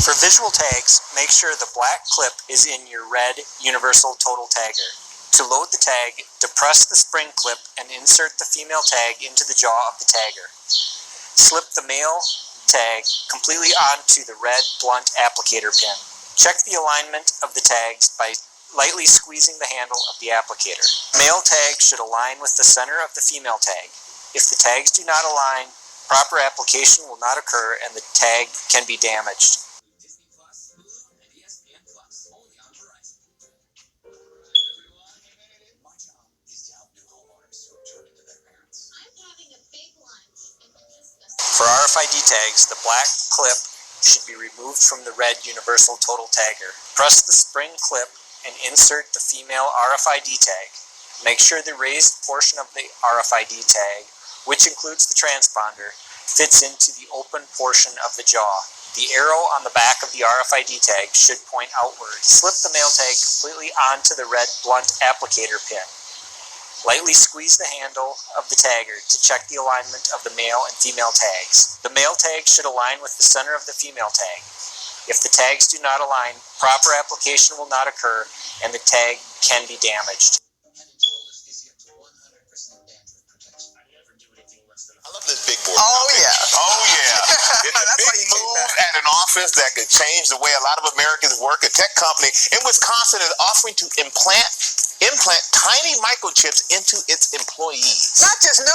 For visual tags, make sure the black clip is in your red Universal Total Tagger. To load the tag, depress the spring clip and insert the female tag into the jaw of the tagger. Slip the male tag completely onto the red blunt applicator pin. Check the alignment of the tags by lightly squeezing the handle of the applicator. Male tag should align with the center of the female tag. If the tags do not align, proper application will not occur and the tag can be damaged. For RFID tags, the black clip should be removed from the red Universal Total Tagger. Press the spring clip and insert the female RFID tag. Make sure the raised portion of the RFID tag, which includes the transponder, fits into the open portion of the jaw. The arrow on the back of the RFID tag should point outward. Slip the male tag completely onto the red blunt applicator pin. Lightly squeeze the handle of the tagger to check the alignment of the male and female tags. The male tag should align with the center of the female tag. If the tags do not align, proper application will not occur and the tag can be damaged. I love this big board. Oh, yeah. Oh, yeah. It's a That's why big you came move back. at an office that could change the way a lot of Americans work. A tech company in Wisconsin is offering to implant tiny microchips into its employees. Not just the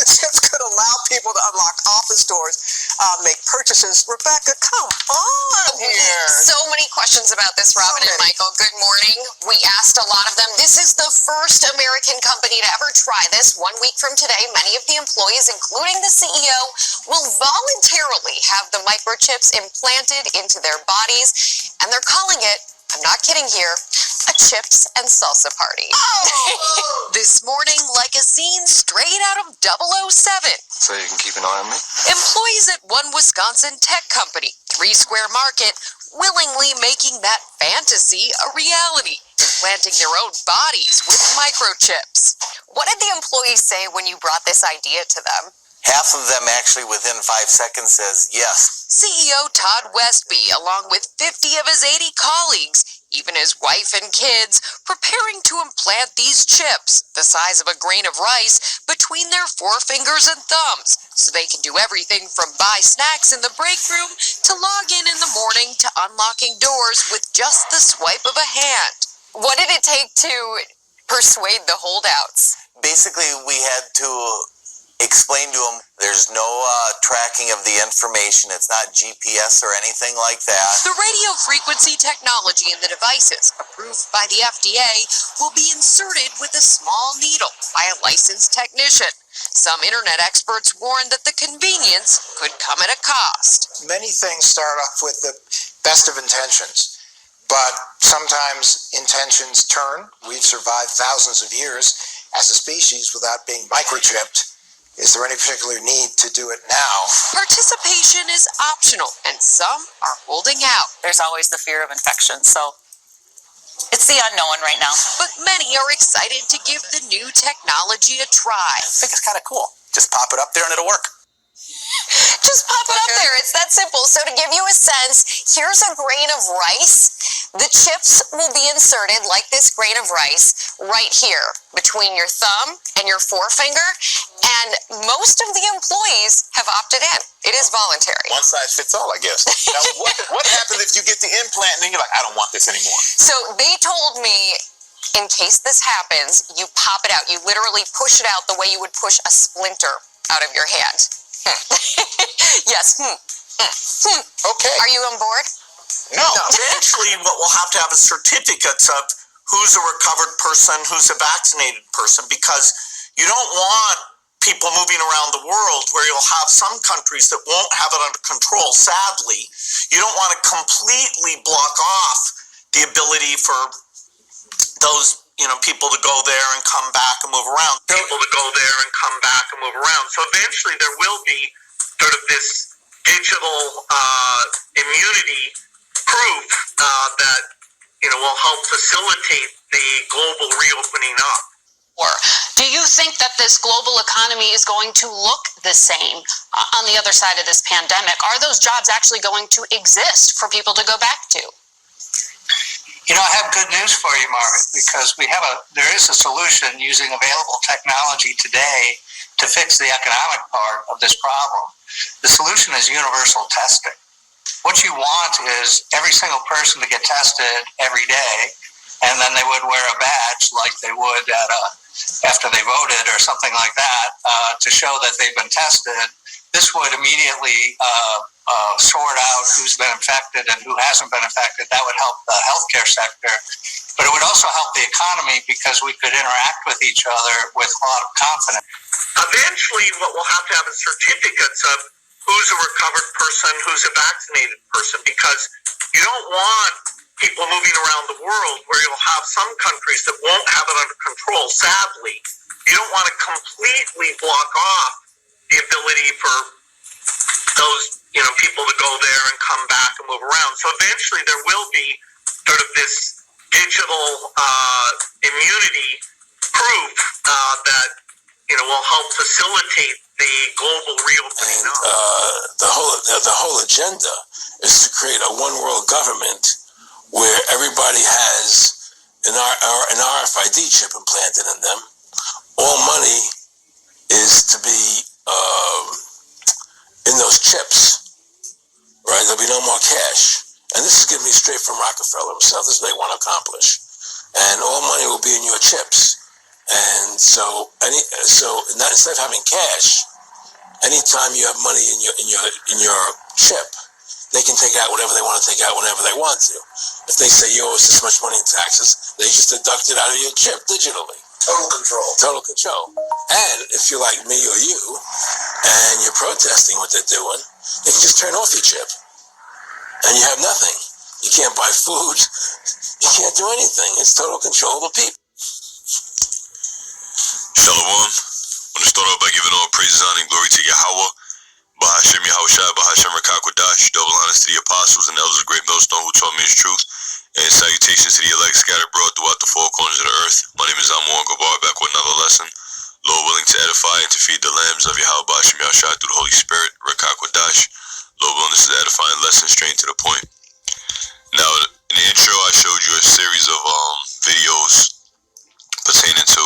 chips could allow people to unlock office doors, make purchases. Rebecca, come on here. So many questions about this, Robin and Michael. Good morning. We asked a lot of them. This is the first American company to ever try this. 1 week from today, many of the employees, including the CEO, will voluntarily have the microchips implanted into their bodies, and they're calling it, I'm not kidding here, a chips and salsa party. Oh! This morning, like a scene straight out of 007. So you can keep an eye on me? Employees at one Wisconsin tech company, 3 Square Market, willingly making that fantasy a reality, implanting their own bodies with microchips. What did the employees say when you brought this idea to them? Half of them actually within 5 seconds says yes. CEO Todd Westby, along with 50 of his 80 colleagues, even his wife and kids, preparing to implant these chips, the size of a grain of rice, between their forefingers and thumbs, so they can do everything from buy snacks in the break room to log in the morning to unlocking doors with just the swipe of a hand. What did it take to persuade the holdouts? Basically, we had to explain to them there's no tracking of the information. It's not GPS or anything like that. The radio frequency technology in the devices, approved by the FDA, will be inserted with a small needle by a licensed technician. Some internet experts warn that the convenience could come at a cost. Many things start off with the best of intentions, but sometimes intentions turn. We've survived thousands of years as a species without being microchipped. Is there any particular need to do it now? Participation is optional, and some are holding out. There's always the fear of infection, so it's the unknown right now. But many are excited to give the new technology a try. I think it's kind of cool. Just pop it up there and it'll work. Just pop it up there. It's that simple. So to give you a sense, here's a grain of rice. The chips will be inserted like this grain of rice right here between your thumb and your forefinger. And most of the employees have opted in. It is voluntary. One size fits all, I guess. Now, what happens if you get the implant and then you're like, I don't want this anymore? So they told me, in case this happens, you pop it out. You literally push it out the way you would push a splinter out of your hand. Yes. Okay. Are you on board? No. Eventually, what we'll have to have is certificates of who's a recovered person, who's a vaccinated person, because you don't want people moving around the world where you'll have some countries that won't have it under control, sadly. You don't want to completely block off the ability for those people to go there and come back and move around. So eventually there will be sort of this digital immunity proof that will help facilitate the global reopening up. Do you think that this global economy is going to look the same on the other side of this pandemic? Are those jobs actually going to exist for people to go back to? You know, I have good news for you, Margaret, because there is a solution using available technology today to fix the economic part of this problem. The solution is universal testing. What you want is every single person to get tested every day, and then they would wear a badge like they would after they voted or something like that to show that they've been tested. This would immediately sort out who's been infected and who hasn't been infected. That would help the healthcare sector, but it would also help the economy because we could interact with each other with a lot of confidence. Eventually, what we'll have to have is certificates of who's a recovered person, who's a vaccinated person, because you don't want people moving around the world where you'll have some countries that won't have it under control, sadly. You don't want to completely block off the ability for those, people to go there and come back and move around. So eventually there will be sort of this digital immunity proof that, will help facilitate the global reopening. And the whole agenda is to create a one world government where everybody has an RFID chip implanted in them. All money is to be in those chips, right? There'll be no more cash. And this is giving me straight from Rockefeller himself. This is what they want to accomplish. And all money will be in your chips. And so instead of having cash, anytime you have money in your chip, they can take out whatever they want to take out whenever they want to. If they say you owe us this much money in taxes, they just deduct it out of your chip digitally. Total control. Total control. And if you're like me or you, and you're protesting what they're doing, they can just turn off your chip. And you have nothing. You can't buy food. You can't do anything. It's total control of the people. Shalom. I want to start off by giving all praises, honor, and glory to Yahweh, Bahashem Yahushua, Bahashem Rakakwadash, double honors to the apostles and elders of Great Millstone who taught me his truth, and salutations to the elect scattered abroad throughout the four corners of the earth. My name is Amor Gabar, back with another lesson. Lord willing to edify and to feed the lambs of Yahweh Bahashem Yahushua through the Holy Spirit, Rakakwadash. Lord willing, this is an edifying lesson, straight to the point. Now, in the intro, I showed you a series of videos pertaining to,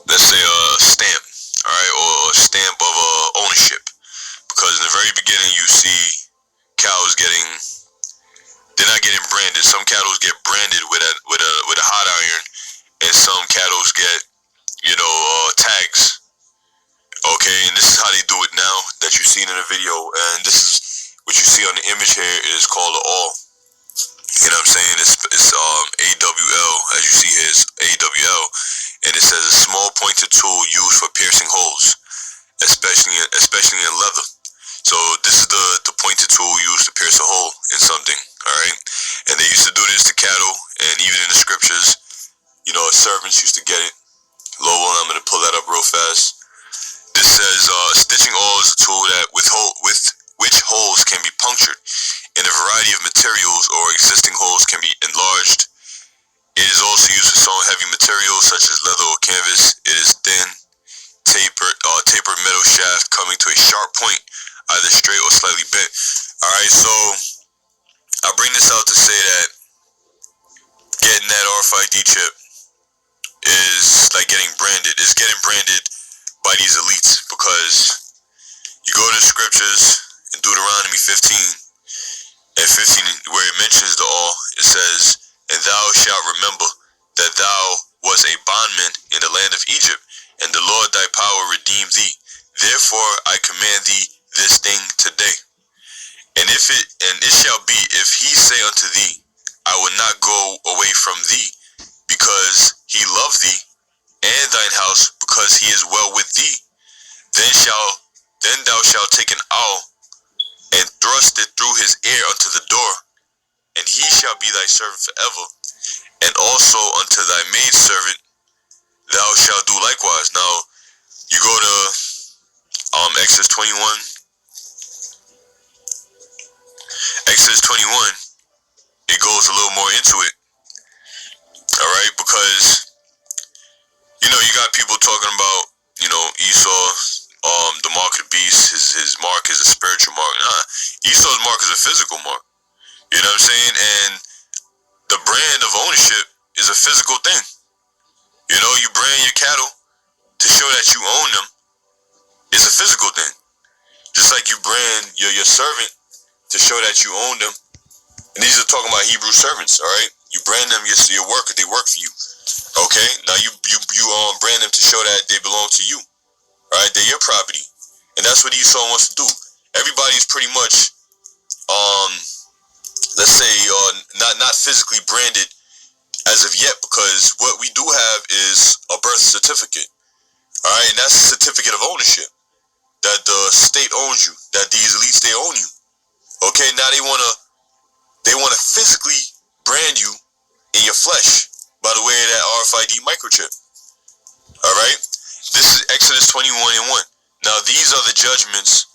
let's say a stamp, all right, or a stamp of ownership. Because in the very beginning, you see cows they're not getting branded. Some cattle get branded with a hot iron, and some cattle get, tags. Okay, and this is how they do it now that you've seen in the video, and this is what you see on the image here is called an awl. You know what I'm saying? It's AWL, as you see here, is AWL, and it says a small pointed tool used for piercing holes, especially in leather. So this is the pointed tool used to pierce a hole in something. All right, and they used to do this to cattle, and even in the scriptures, servants used to get it. Lord willing, I'm going to pull that up real fast. This says stitching awl is a tool that with which holes can be punctured in a variety of materials, or existing holes can be enlarged. It is also used for sewing heavy materials such as leather or canvas. It is thin, tapered metal shaft coming to a sharp point, either straight or slightly bent. All right, so I bring this out to say that getting that RFID chip is like getting branded. It's getting branded by these elites, because you go to the scriptures in Deuteronomy 15 and 15, where it mentions the awl. It says, "And thou shalt remember that thou was a bondman in the land of Egypt, and the Lord thy power redeemed thee. Therefore I command thee this thing today. And it shall be, if he say unto thee, I will not go away from thee, because he loved thee, and thine house, because he is well with thee, then thou shalt take an awl, and thrust it through his ear unto the door, and he shall be thy servant forever. And also unto thy maidservant thou shalt do likewise." Now, you go to Exodus 21. Exodus 21, it goes a little more into it. mark is a physical mark. You know what I'm saying? And the brand of ownership is a physical thing. You know, you brand your cattle to show that you own them is a physical thing. Just like you brand your servant to show that you own them. And these are talking about Hebrew servants, all right? You brand them, your worker, they work for you. Okay? Now you brand them to show that they belong to you. All right? They're your property. And that's what Esau wants to do. Everybody's pretty much let's say not physically branded as of yet, because what we do have is a birth certificate. All right? And that's a certificate of ownership. That the state owns you, that these elites, they own you. Okay, now they wanna physically brand you in your flesh by the way of that RFID microchip. All right, this is Exodus 21:1. Now these are the judgments